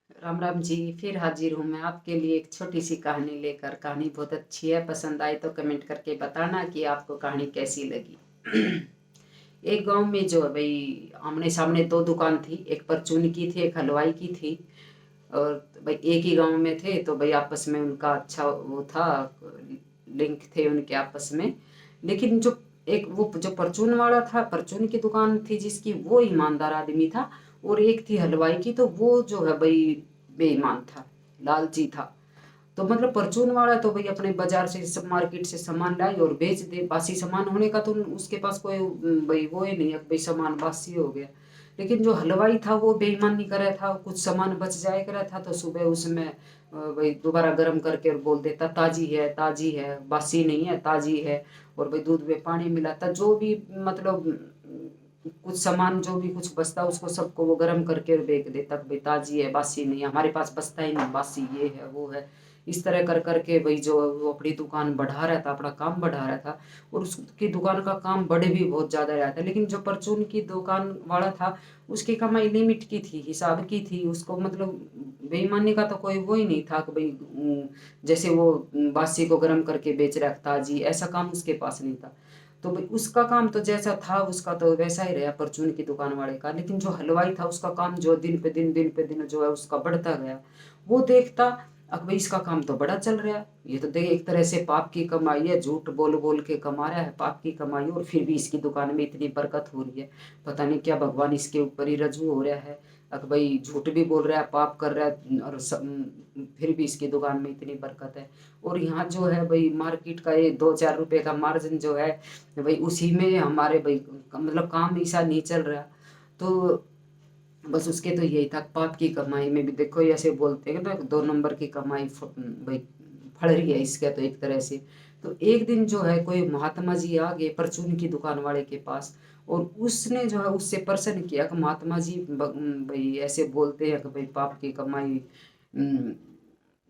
राम राम जी। फिर हाजिर हूँ मैं आपके लिए एक छोटी सी कहानी लेकर। कहानी बहुत अच्छी है, पसंद आई तो कमेंट करके बताना कि आपको कहानी कैसी लगी। एक गांव में जो है भाई, आमने सामने दो दुकान थी। एक परचून की थी, एक हलवाई की थी। और भाई एक ही गांव में थे तो भाई आपस में उनका अच्छा वो था, लिंक थे उनके आपस में। लेकिन जो एक वो जो परचून वाला था, परचून की दुकान थी जिसकी, वो ईमानदार आदमी था। और एक थी हलवाई की, तो वो जो है भाई बेईमान था, लालची था। तो मतलब परचून वाला तो भाई अपने बाजार से सब मार्केट से सामान लाए और बेच दे। बासी सामान होने का तो उसके पास कोई भाई वो ही नहीं है कि भाई सामान बासी हो गया। लेकिन जो हलवाई था वो बेईमानी कर रहा था, कुछ सामान बच जाए कर रहा था तो सुबह उसमें भाई दोबारा गर्म करके और बोल देता ताजी है, ताजी है, बासी नहीं है, ताजी है। और भाई दूध में पानी मिलाता, जो भी मतलब कुछ सामान जो भी कुछ बचता उसको सबको वो गर्म करके और बेच देता कि भाई ताजी है, बासी नहीं है, हमारे पास बचता ही नहीं, बासी ये है वो है। इस तरह कर करके भाई जो वो अपनी दुकान बढ़ा रहा था, अपना काम बढ़ा रहा था। और उसकी दुकान का काम बढ़े भी बहुत ज़्यादा रहा था। लेकिन जो परचून की दुकान वाला था, उसकी कमाई लिमिट की थी, हिसाब की थी। उसको मतलब बेईमानी का तो कोई वो ही नहीं था कि भाई जैसे वो बासी को गर्म करके बेच रहा था ताजी, ऐसा काम उसके पास नहीं था। तो भाई उसका काम तो जैसा था उसका तो वैसा ही रहा परचून की दुकान वाले का। लेकिन जो हलवाई था उसका काम जो दिन पे दिन जो है उसका बढ़ता गया। वो देखता, अब भाई इसका काम तो बड़ा चल रहा है, ये तो देख एक तरह से पाप की कमाई है, झूठ बोल बोल के कमा रहा है, पाप की कमाई, और फिर भी इसकी दुकान में इतनी बरकत हो रही है। पता नहीं क्या भगवान इसके ऊपर ही रजू हो रहा है। अब भाई झूठ भी बोल रहा है, पाप कर रहा है, और फिर भी इसकी दुकान में इतनी बरकत है। और यहाँ जो है भाई मार्केट का ये 2-4 रुपए का मार्जिन जो है भाई, उसी में हमारे भाई मतलब काम ऐसा नहीं चल रहा। तो बस उसके तो यही था, पाप की कमाई में भी देखो ऐसे बोलते हैं ना, 2 नंबर की कमाई भाई फड़ रही है इसका तो एक तरह से। तो एक दिन जो है कोई महात्मा जी आ गए परचून की दुकान वाले के पास। और उसने जो है उससे प्रश्न किया कि महात्मा जी भाई ऐसे बोलते हैं कि भाई पाप की कमाई,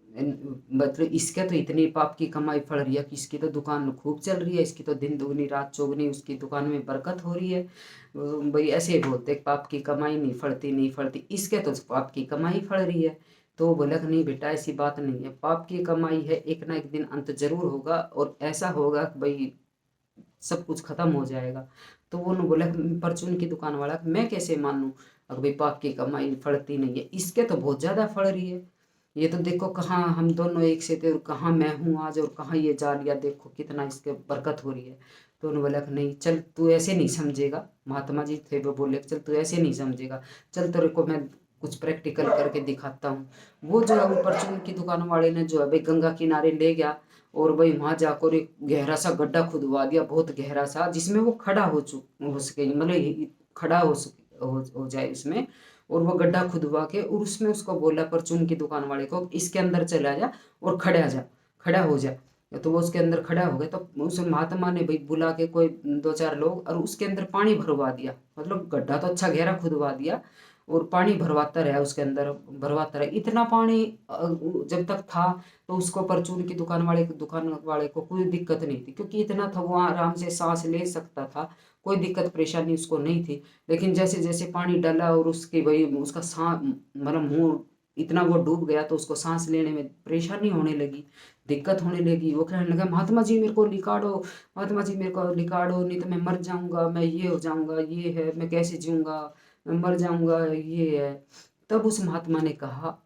मतलब इसके तो इतनी पाप की कमाई फड़ रही है कि इसकी तो दुकान खूब चल रही है, इसकी तो दिन दुगनी रात चौगनी उसकी दुकान में बरकत हो रही है। भाई ऐसे ही बोलते पाप की कमाई नहीं फड़ती, नहीं फड़ती, इसके तो पाप की कमाई फड़ रही है। तो वो बोला कि नहीं बेटा, ऐसी बात नहीं है, पाप की कमाई है, एक ना एक दिन अंत जरूर होगा और ऐसा होगा कि भाई सब कुछ खत्म हो जाएगा। तो वो ने बोला परचून की दुकान वाला, मैं कैसे मानूं अगर भाई पाप की कमाई फड़ती नहीं है, इसके तो बहुत ज्यादा फड़ रही है। ये तो देखो कहाँ हम दोनों एक से थे और कहाँ मैं हूँ आज और कहाँ ये जा लिया, देखो कितना इसके बरकत हो रही है। तो उन्होंने बोला कि नहीं चल तू ऐसे नहीं समझेगा, महात्मा जी थे वो बोले चल तू ऐसे नहीं समझेगा, चल तेरे को मैं कुछ प्रैक्टिकल करके दिखाता हूँ। वो जो है वो परचून की दुकान वाले ने जो है भाई गंगा किनारे ले गया। और भाई वहां जाकर एक गहरा सा गड्ढा खुदवा दिया, बहुत गहरा सा, जिसमें वो खड़ा हो सके, मतलब खड़ा हो सके, हो जाए इसमें। और वो गड्ढा खुदवा के और उसमें उसको बोला परचून की दुकान वाले को, इसके अंदर चला जा और खड़ा हो जा। तो वो उसके अंदर खड़ा हो गया। तो उस महात्मा ने भाई बुला के कोई 2-4 लोग और उसके अंदर पानी भरवा दिया, मतलब गड्ढा तो अच्छा गहरा खुदवा दिया। और पानी भरवाता रहा उसके अंदर, भरवाता रहा इतना पानी जब तक था। तो उसको परचून की दुकान वाले को कोई दिक्कत नहीं थी, क्योंकि इतना था वो आराम से सांस ले सकता था, कोई दिक्कत परेशानी उसको नहीं थी। लेकिन जैसे जैसे पानी डाला और उसकी भाई उसका सांस मतलब मुंह इतना वो डूब गया तो उसको सांस लेने में परेशानी होने लगी, दिक्कत होने लगी। वो कहने लगा महात्मा जी मेरे को निकालो, महात्मा जी मेरे को निकालो, नहीं तो मैं मर जाऊंगा, मैं ये हो जाऊंगा, ये है, मैं कैसे जीऊंगा, मैं मर जाऊंगा, ये है। तब उस महात्मा ने कहा,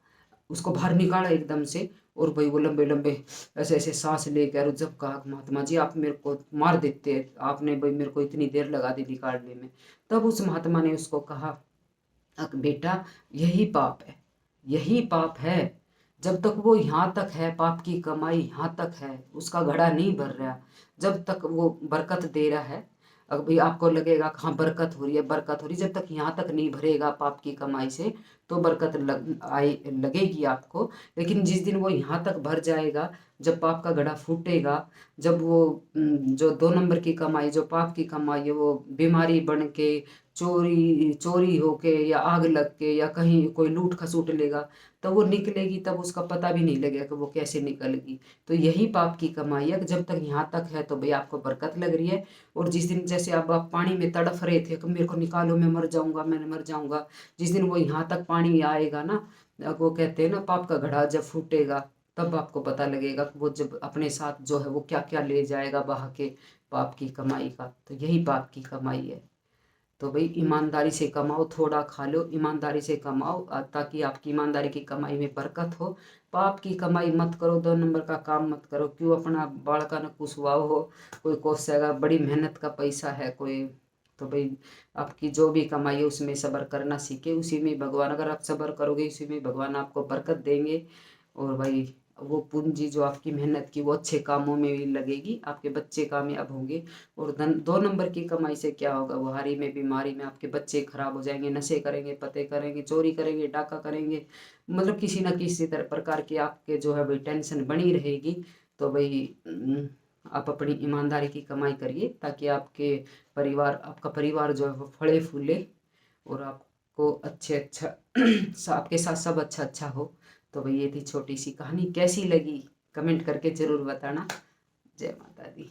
उसको बाहर निकाला एकदम से। और भाई वो लंबे लंबे ऐसे ऐसे सांस लेकर जब कहा महात्मा जी आप मेरे को मार देते, आपने भाई मेरे को इतनी देर लगा दी निकालने में। तब उस महात्मा ने उसको कहा, बेटा यही पाप है, यही पाप है। जब तक वो यहाँ तक है, पाप की कमाई यहाँ तक है, उसका घड़ा नहीं भर रहा, जब तक वो बरकत दे रहा है। अब भाई आपको लगेगा हाँ बरकत हो रही है, बरकत हो रही है, जब तक यहाँ तक नहीं भरेगा पाप की कमाई से तो बरकत लगेगी आपको। लेकिन जिस दिन वो यहाँ तक भर जाएगा, जब पाप का घड़ा फूटेगा, जब वो जो 2 नंबर की कमाई, जो पाप की कमाई है, वो बीमारी बन के, चोरी चोरी होके, या आग लग के, या कहीं कोई लूट खसूट लेगा, तब वो निकलेगी, तब उसका पता भी नहीं लगेगा कि वो कैसे निकलेगी। तो यही पाप की कमाई है कि जब तक यहाँ तक है तो भाई आपको बरकत लग रही है, और जिस दिन जैसे अब आप पानी में तड़फ रहे थे कि मेरे को निकालो, मैं मर जाऊंगा, मैं मर जाऊंगा, जिस दिन वो यहाँ तक पानी आएगा ना, वो कहते हैं ना पाप का घड़ा जब फूटेगा, तब आपको पता लगेगा कि वो जब अपने साथ जो है वो क्या क्या ले जाएगा बहा के, पाप की कमाई का। तो यही पाप की कमाई है। तो भाई ईमानदारी से कमाओ, थोड़ा खा लो, ईमानदारी से कमाओ, ताकि आपकी ईमानदारी की कमाई में बरकत हो। पाप की कमाई मत करो, 2 नंबर का काम मत करो, क्यों अपना बाड़का न कुसवाओ हो, कोई कोसेगा, बड़ी मेहनत का पैसा है कोई। तो भाई आपकी जो भी कमाई है उसमें सब्र करना सीखे, उसी में भगवान, अगर आप सब्र करोगे उसी में भगवान आपको बरकत देंगे। और भाई वो पूंजी जो आपकी मेहनत की वो अच्छे कामों में भी लगेगी, आपके बच्चे कामयाब होंगे। और 2 नंबर की कमाई से क्या होगा, बुहारी में, बीमारी में आपके बच्चे खराब हो जाएंगे, नशे करेंगे, पते करेंगे, चोरी करेंगे, डाका करेंगे, मतलब किसी न किसी तरह प्रकार की आपके जो है भाई टेंशन बनी रहेगी। तो भाई आप अपनी ईमानदारी की कमाई करिए, ताकि आपका परिवार जो है वो फले फूले, और आपको आपके साथ सब अच्छा अच्छा हो। तो भाई ये थी छोटी सी कहानी, कैसी लगी कमेंट करके ज़रूर बताना। जय माता दी।